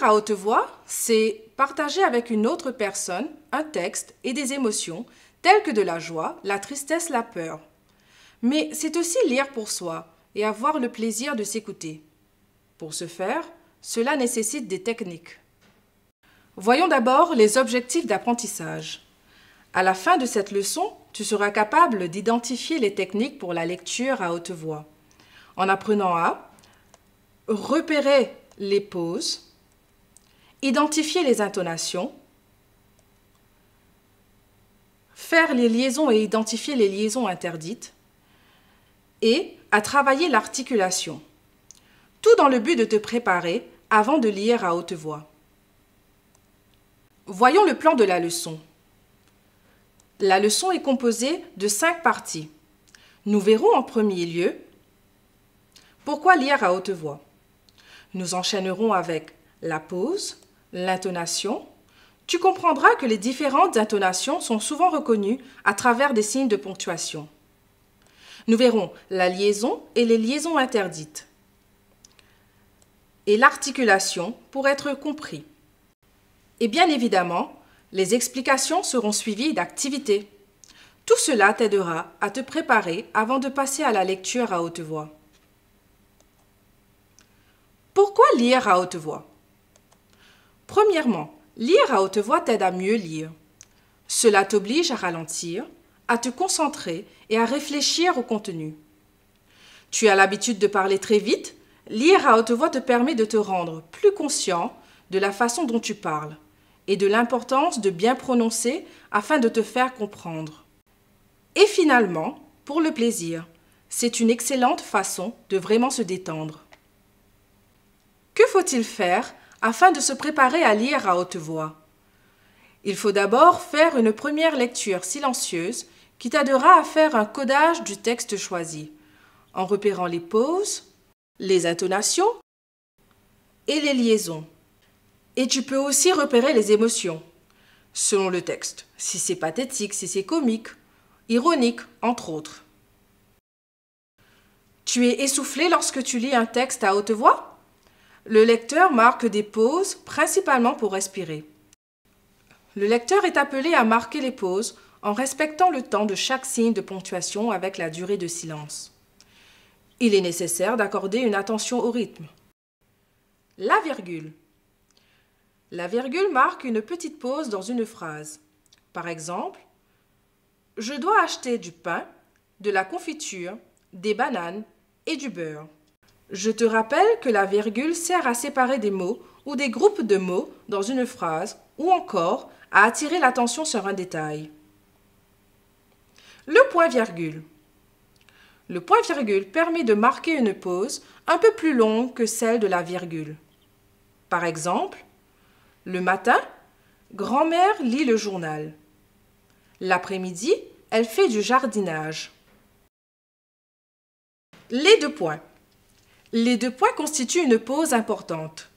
Lire à haute voix, c'est partager avec une autre personne un texte et des émotions telles que de la joie, la tristesse, la peur. Mais c'est aussi lire pour soi et avoir le plaisir de s'écouter. Pour ce faire, cela nécessite des techniques. Voyons d'abord les objectifs d'apprentissage. À la fin de cette leçon, tu seras capable d'identifier les techniques pour la lecture à haute voix, en apprenant à repérer les pauses, identifier les intonations, faire les liaisons et identifier les liaisons interdites, et à travailler l'articulation. Tout dans le but de te préparer avant de lire à haute voix. Voyons le plan de la leçon. La leçon est composée de 5 parties. Nous verrons en premier lieu pourquoi lire à haute voix. Nous enchaînerons avec la pause, l'intonation. Tu comprendras que les différentes intonations sont souvent reconnues à travers des signes de ponctuation. Nous verrons la liaison et les liaisons interdites et l'articulation pour être compris. Et bien évidemment, les explications seront suivies d'activités. Tout cela t'aidera à te préparer avant de passer à la lecture à haute voix. Pourquoi lire à haute voix? Premièrement, lire à haute voix t'aide à mieux lire. Cela t'oblige à ralentir, à te concentrer et à réfléchir au contenu. Tu as l'habitude de parler très vite, lire à haute voix te permet de te rendre plus conscient de la façon dont tu parles et de l'importance de bien prononcer afin de te faire comprendre. Et finalement, pour le plaisir, c'est une excellente façon de vraiment se détendre. Que faut-il faire afin de se préparer à lire à haute voix? Il faut d'abord faire une première lecture silencieuse qui t'aidera à faire un codage du texte choisi, en repérant les pauses, les intonations et les liaisons. Et tu peux aussi repérer les émotions, selon le texte, si c'est pathétique, si c'est comique, ironique, entre autres. Tu es essoufflé lorsque tu lis un texte à haute voix? Le lecteur marque des pauses, principalement pour respirer. Le lecteur est appelé à marquer les pauses en respectant le temps de chaque signe de ponctuation avec la durée de silence. Il est nécessaire d'accorder une attention au rythme. La virgule. La virgule marque une petite pause dans une phrase. Par exemple, « Je dois acheter du pain, de la confiture, des bananes et du beurre. » Je te rappelle que la virgule sert à séparer des mots ou des groupes de mots dans une phrase ou encore à attirer l'attention sur un détail. Le point-virgule. Le point-virgule permet de marquer une pause un peu plus longue que celle de la virgule. Par exemple, le matin, grand-mère lit le journal. L'après-midi, elle fait du jardinage. Les 2 points. Les 2 points constituent une pause importante.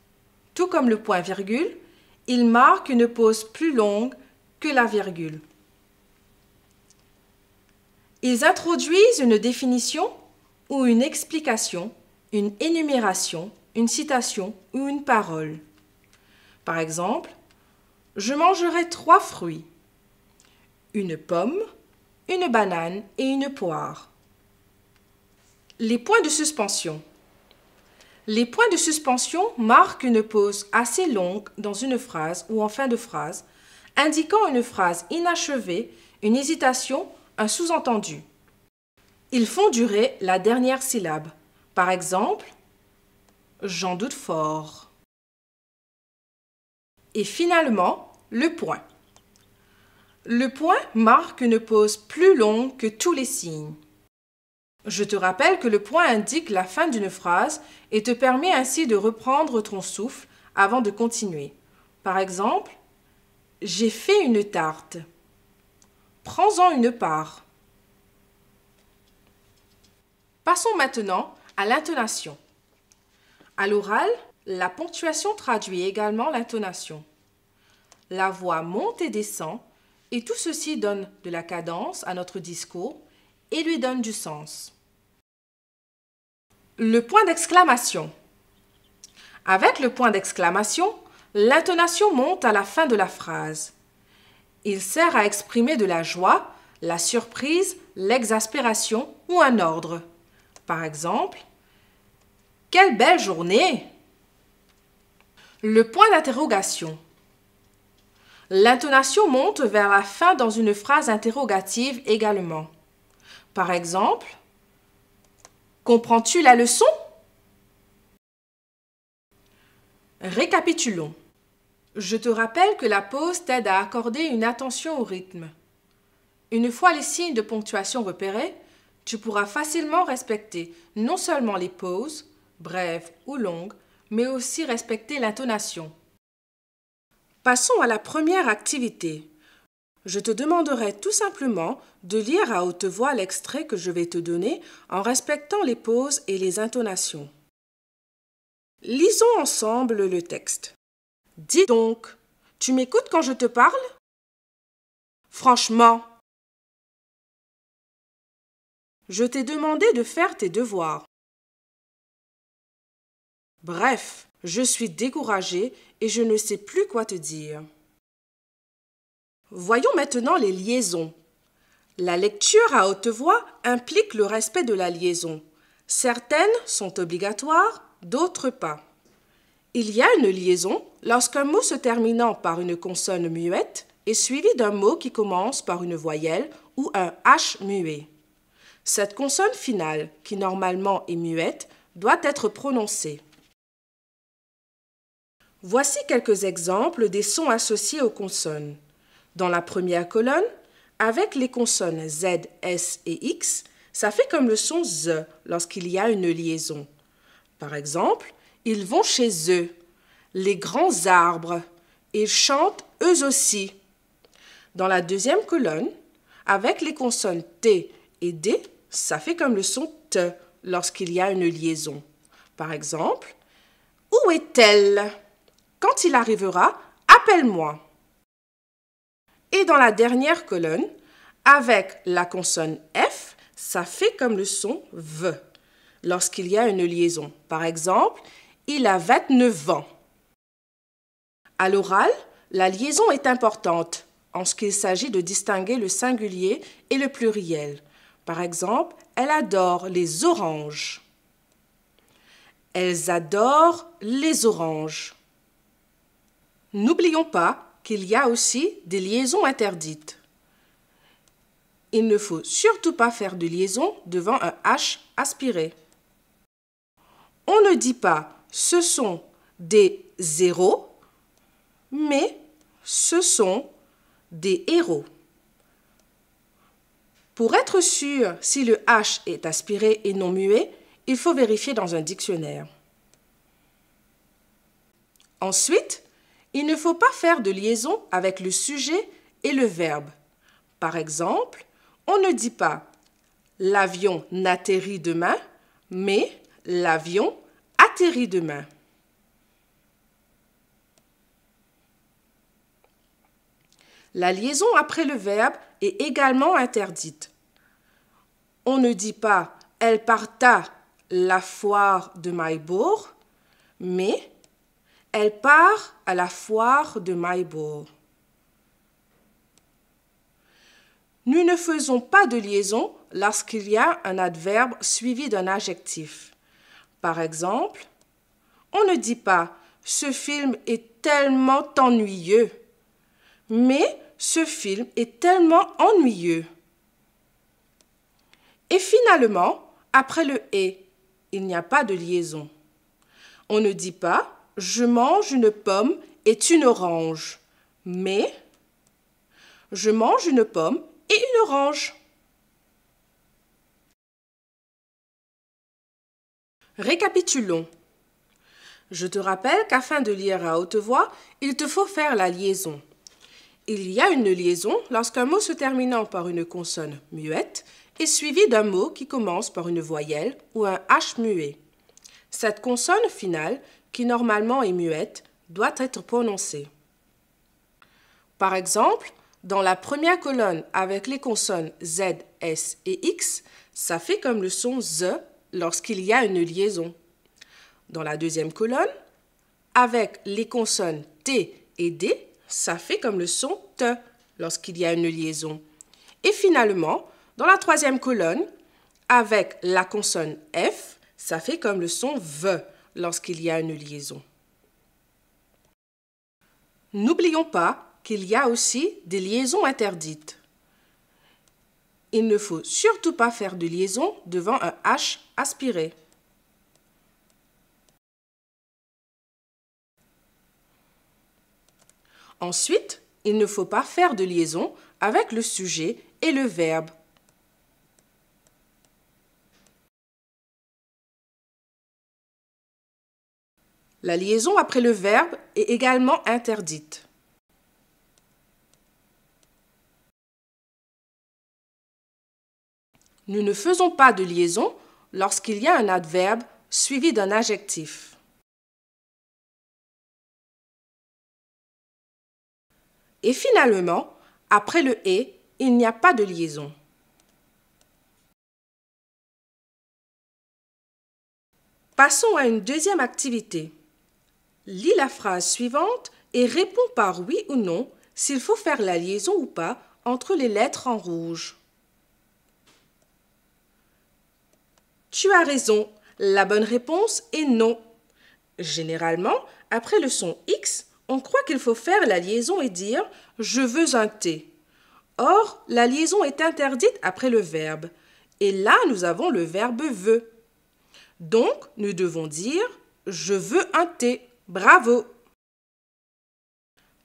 Tout comme le point-virgule, ils marquent une pause plus longue que la virgule. Ils introduisent une définition ou une explication, une énumération, une citation ou une parole. Par exemple, je mangerai 3 fruits, une pomme, une banane et une poire. Les points de suspension. Les points de suspension marquent une pause assez longue dans une phrase ou en fin de phrase, indiquant une phrase inachevée, une hésitation, un sous-entendu. Ils font durer la dernière syllabe. Par exemple, j'en doute fort. Et finalement, le point. Le point marque une pause plus longue que tous les signes. Je te rappelle que le point indique la fin d'une phrase et te permet ainsi de reprendre ton souffle avant de continuer. Par exemple, j'ai fait une tarte. Prends-en une part. Passons maintenant à l'intonation. À l'oral, la ponctuation traduit également l'intonation. La voix monte et descend et tout ceci donne de la cadence à notre discours et lui donne du sens. Le point d'exclamation. Avec le point d'exclamation, L'intonation monte à la fin de la phrase. Il sert à exprimer de la joie, la surprise, l'exaspération ou un ordre. Par exemple, « Quelle belle journée !» Le point d'interrogation. L'intonation monte vers la fin dans une phrase interrogative également. Par exemple, « Comprends-tu la leçon ?» Récapitulons. Je te rappelle que la pause t'aide à accorder une attention au rythme. Une fois les signes de ponctuation repérés, tu pourras facilement respecter non seulement les pauses, brèves ou longues, mais aussi respecter l'intonation. Passons à la première activité. Je te demanderai tout simplement de lire à haute voix l'extrait que je vais te donner en respectant les pauses et les intonations. Lisons ensemble le texte. Dis donc, tu m'écoutes quand je te parle? Franchement, je t'ai demandé de faire tes devoirs. Bref, je suis découragée et je ne sais plus quoi te dire. Voyons maintenant les liaisons. La lecture à haute voix implique le respect de la liaison. Certaines sont obligatoires, d'autres pas. Il y a une liaison lorsqu'un mot se terminant par une consonne muette est suivi d'un mot qui commence par une voyelle ou un H muet. Cette consonne finale, qui normalement est muette, doit être prononcée. Voici quelques exemples des sons associés aux consonnes. Dans la première colonne, avec les consonnes Z, S et X, ça fait comme le son Z lorsqu'il y a une liaison. Par exemple, ils vont chez eux, les grands arbres. Ils chantent eux aussi. Dans la deuxième colonne, avec les consonnes T et D, ça fait comme le son T lorsqu'il y a une liaison. Par exemple, où est-elle? Quand il arrivera, appelle-moi. Et dans la dernière colonne, avec la consonne F, ça fait comme le son V lorsqu'il y a une liaison. Par exemple, il a 29 ans. À l'oral, la liaison est importante en ce qu'il s'agit de distinguer le singulier et le pluriel. Par exemple, elle adore les oranges. Elles adorent les oranges. N'oublions pas qu'il y a aussi des liaisons interdites. Il ne faut surtout pas faire de liaison devant un H aspiré. On ne dit pas « ce sont des zéros », mais « ce sont des héros ». Pour être sûr si le H est aspiré et non muet, il faut vérifier dans un dictionnaire. Ensuite, il ne faut pas faire de liaison avec le sujet et le verbe. Par exemple, on ne dit pas « l'avion n'atterrit demain », mais « l'avion atterrit demain ». La liaison après le verbe est également interdite. On ne dit pas « elle parta la foire de Maillebourg », mais « elle part à la foire de Maillebourg ». Nous ne faisons pas de liaison lorsqu'il y a un adverbe suivi d'un adjectif. Par exemple, on ne dit pas « ce film est tellement ennuyeux », mais « ce film est tellement ennuyeux ». Et finalement, après le « et », il n'y a pas de liaison. On ne dit pas « je mange une pomme et une orange », mais « je mange une pomme et une orange ». Récapitulons. Je te rappelle qu'afin de lire à haute voix, il te faut faire la liaison. Il y a une liaison lorsqu'un mot se terminant par une consonne muette est suivi d'un mot qui commence par une voyelle ou un H muet. Cette consonne finale, qui normalement est muette, doit être prononcée. Par exemple, dans la première colonne avec les consonnes Z, S et X, ça fait comme le son Z lorsqu'il y a une liaison. Dans la deuxième colonne, avec les consonnes T et D, ça fait comme le son T lorsqu'il y a une liaison. Et finalement, dans la troisième colonne, avec la consonne F, ça fait comme le son V lorsqu'il y a une liaison. N'oublions pas qu'il y a aussi des liaisons interdites. Il ne faut surtout pas faire de liaison devant un H aspiré. Ensuite, il ne faut pas faire de liaison avec le sujet et le verbe. La liaison après le verbe est également interdite. Nous ne faisons pas de liaison lorsqu'il y a un adverbe suivi d'un adjectif. Et finalement, après le « et », il n'y a pas de liaison. Passons à une deuxième activité. Lis la phrase suivante et réponds par oui ou non s'il faut faire la liaison ou pas entre les lettres en rouge. Tu as raison, la bonne réponse est non. Généralement, après le son X, on croit qu'il faut faire la liaison et dire « je veux un thé ». Or, la liaison est interdite après le verbe. Et là, nous avons le verbe « veut ». Donc, nous devons dire « je veux un thé ». Bravo!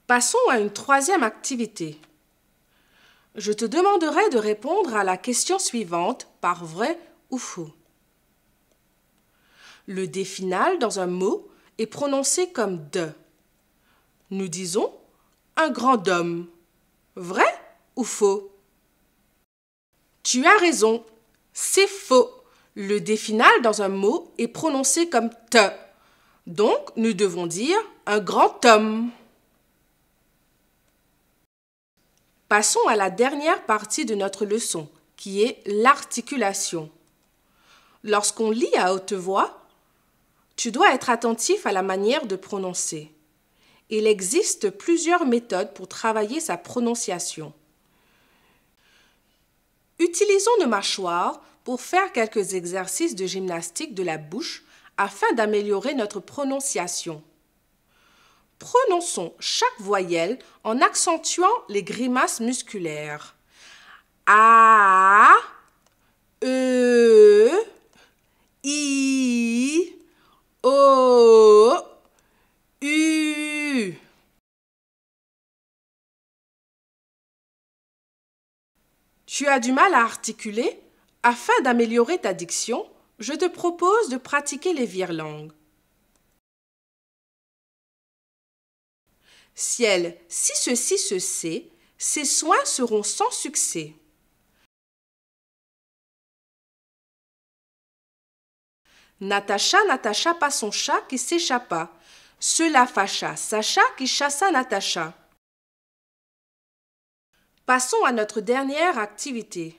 Passons à une troisième activité. Je te demanderai de répondre à la question suivante par vrai ou faux. Le D final dans un mot est prononcé comme « de ». Nous disons « un grand homme ». Vrai ou faux? Tu as raison, c'est faux. Le D final dans un mot est prononcé comme « te ». Donc, nous devons dire « un grand homme ». Passons à la dernière partie de notre leçon, qui est l'articulation. Lorsqu'on lit à haute voix, tu dois être attentif à la manière de prononcer. Il existe plusieurs méthodes pour travailler sa prononciation. Utilisons nos mâchoires pour faire quelques exercices de gymnastique de la bouche afin d'améliorer notre prononciation. Prononçons chaque voyelle en accentuant les grimaces musculaires. A, E, I, O, U. Tu as du mal à articuler? Afin d'améliorer ta diction, je te propose de pratiquer les virelangues. Ciel, si ceci se sait, ces soins seront sans succès. Natacha, Natacha pas son chat qui s'échappa. Cela fâcha Sacha qui chassa Natacha. Passons à notre dernière activité.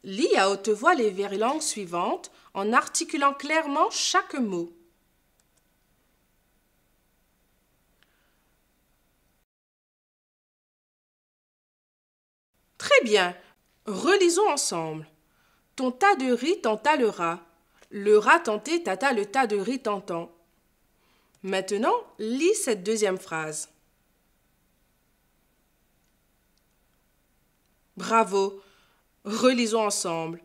Lis à haute voix les virelangues suivantes en articulant clairement chaque mot. Très bien, relisons ensemble. Ton tas de riz tenta le rat. Le rat tenté tâta le tas de riz tentant. Maintenant, lis cette deuxième phrase. Bravo. Relisons ensemble.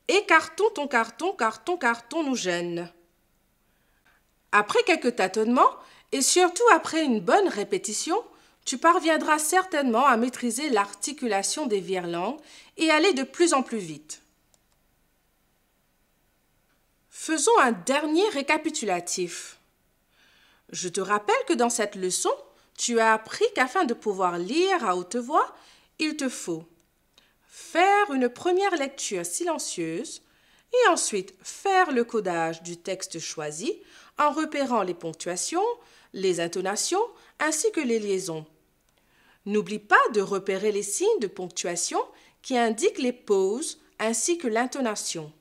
Écartons ton carton, car ton carton nous gêne. Après quelques tâtonnements, et surtout après une bonne répétition, tu parviendras certainement à maîtriser l'articulation des virelangues et aller de plus en plus vite. Faisons un dernier récapitulatif. Je te rappelle que dans cette leçon, tu as appris qu'afin de pouvoir lire à haute voix, il te faut faire une première lecture silencieuse et ensuite faire le codage du texte choisi en repérant les ponctuations, les intonations ainsi que les liaisons. N'oublie pas de repérer les signes de ponctuation qui indiquent les pauses ainsi que l'intonation.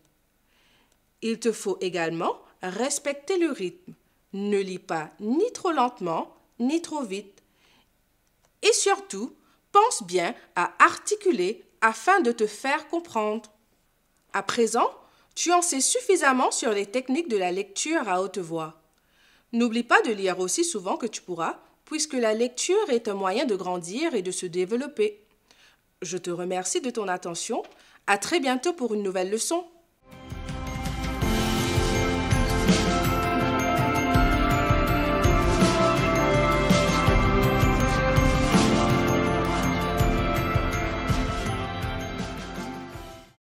Il te faut également respecter le rythme. Ne lis pas ni trop lentement, ni trop vite. Et surtout, pense bien à articuler afin de te faire comprendre. À présent, tu en sais suffisamment sur les techniques de la lecture à haute voix. N'oublie pas de lire aussi souvent que tu pourras, puisque la lecture est un moyen de grandir et de se développer. Je te remercie de ton attention. À très bientôt pour une nouvelle leçon.